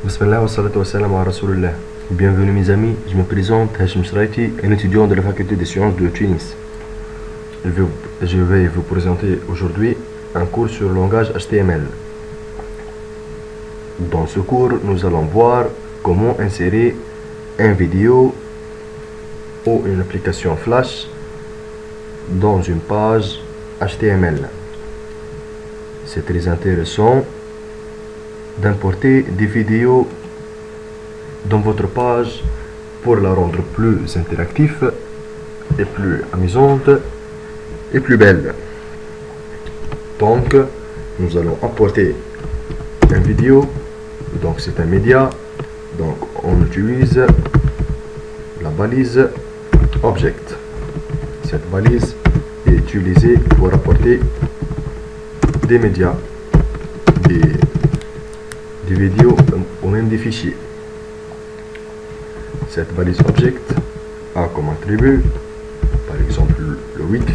Bismillah wa salatu wa salam wa rasulullah. Bienvenue mes amis, je me présente Hachem Shraiti, un étudiant de la faculté des sciences de Tunis. Je vais vous présenter aujourd'hui un cours sur le langage HTML. Dans ce cours, nous allons voir comment insérer une vidéo ou une application Flash dans une page HTML. C'est très intéressant d'importer des vidéos dans votre page pour la rendre plus interactive et plus amusante et plus belle. Donc, nous allons apporter une vidéo, donc c'est un média, donc on utilise la balise object. Cette balise est utilisée pour apporter des médias, des vidéos ou même des fichiers. Cette balise object a comme attribut par exemple le width,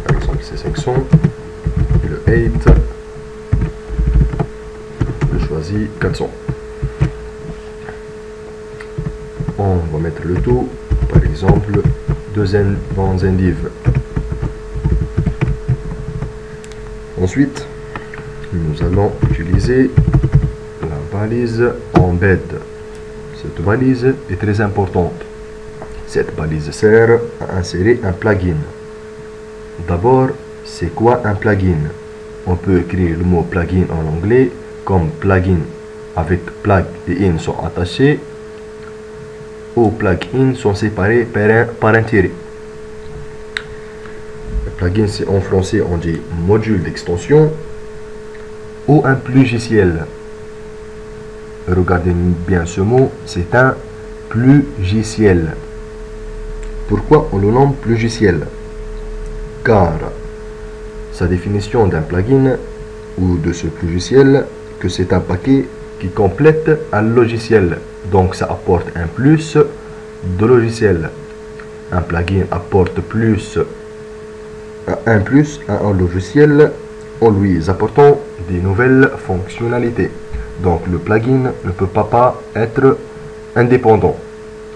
par exemple c'est 500, et le height, je choisis 400. On va mettre le tout, par exemple dans un div. Ensuite, nous allons utiliser la balise embed. Cette balise est très importante. Cette balise sert à insérer un plugin. D'abord, c'est quoi un plugin? On peut écrire le mot plugin en anglais comme plugin avec plug et in sont attachés, ou plugin sont séparés par un tiret. Le plugin, c'est en français on dit module d'extension ou un logiciel. Regardez bien ce mot, c'est un logiciel. Pourquoi on le nomme logiciel? Car sa définition d'un plugin ou de ce logiciel, que c'est un paquet qui complète un logiciel. Donc ça apporte un plus de logiciel. Un plugin apporte un plus à un logiciel en lui apportant des nouvelles fonctionnalités. Donc le plugin ne peut pas être indépendant.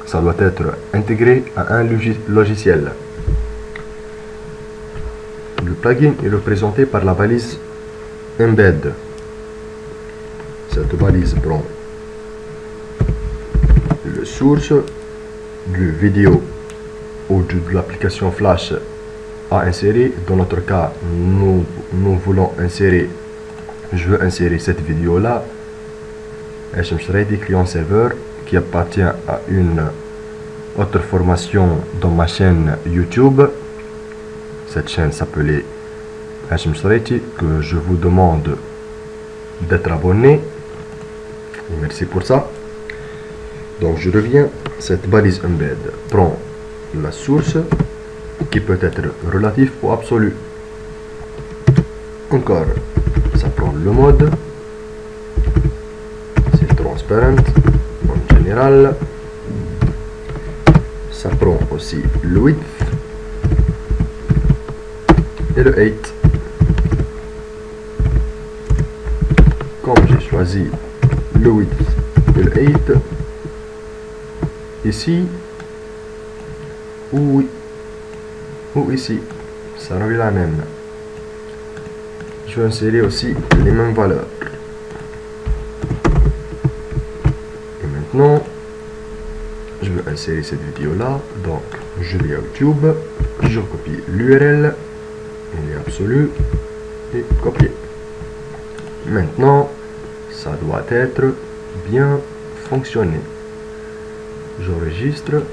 Ça doit être intégré à un logiciel. Le plugin est représenté par la balise embed. Cette balise prend le source du vidéo ou de l'application Flash à insérer. Dans notre cas, nous voulons insérer, je veux insérer cette vidéo là, Hachem Shraiti client serveur, qui appartient à une autre formation dans ma chaîne YouTube. Cette chaîne s'appelait Hachem Shraiti, que je vous demande d'être abonné. Et merci pour ça. Donc je reviens, cette balise embed prend la source qui peut être relative ou absolue. Encore, ça prend le mode, c'est transparent en général. Ça prend aussi le width et le height. Comme j'ai choisi le width et le height, ici ou ici, ça revient la même. Je vais insérer aussi les mêmes valeurs. Et maintenant, je vais insérer cette vidéo là. Donc, je vais à YouTube, je copie l'URL, il est absolu, et copier. Maintenant, ça doit être bien fonctionné. J'enregistre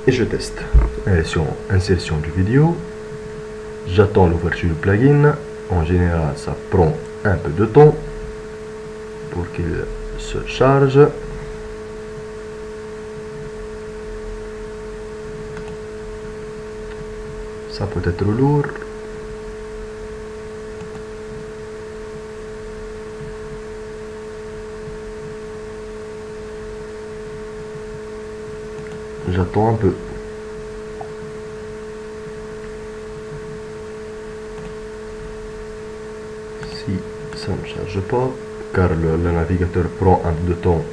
et je teste. Insertion du vidéo. J'attends l'ouverture du plugin. En général, ça prend un peu de temps pour qu'il se charge. Ça peut être lourd. J'attends un peu. ça ne charge pas car le navigateur prend un peu de temps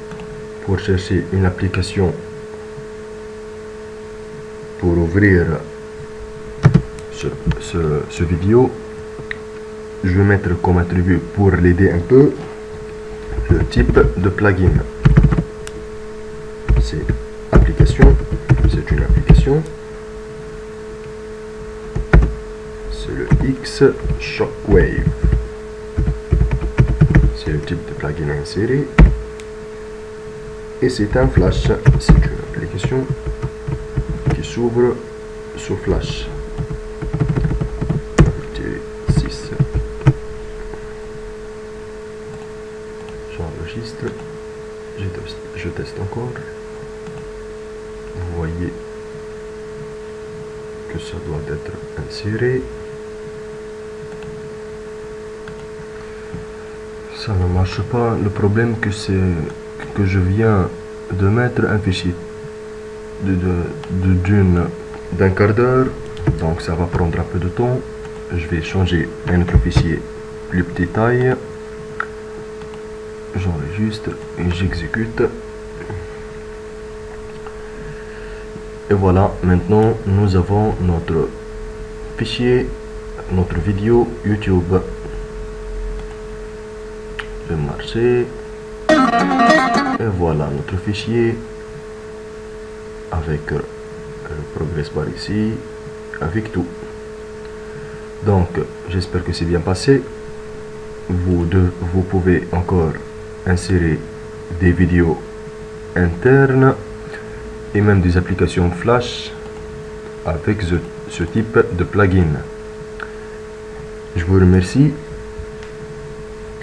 pour chercher une application pour ouvrir ce vidéo. Je vais mettre comme attribut pour l'aider un peu le type de plugin. C'est application, c'est une application. C'est le X Shockwave. C'est le type de plugin à insérer. Et c'est un flash, c'est une application qui s'ouvre sous flash. 6. J'enregistre, je teste encore. Vous voyez que ça doit être inséré. Ça ne marche pas. Le problème que je viens de mettre un fichier d'un quart d'heure, donc ça va prendre un peu de temps. Je vais changer un autre fichier plus petite taille. J'enregistre et j'exécute. Et voilà, maintenant nous avons notre fichier, notre vidéo YouTube. Je vais marcher. Et voilà notre fichier avec le progress bar ici, avec tout. Donc j'espère que c'est bien passé. Vous pouvez encore insérer des vidéos internes et même des applications flash avec ce type de plugin. Je vous remercie.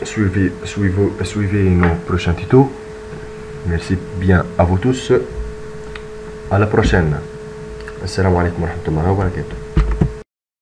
Suivez nos prochains tutos. Merci bien à vous tous. À la prochaine. Assalamu alaikum wa rahmatullahi wa barakatuh.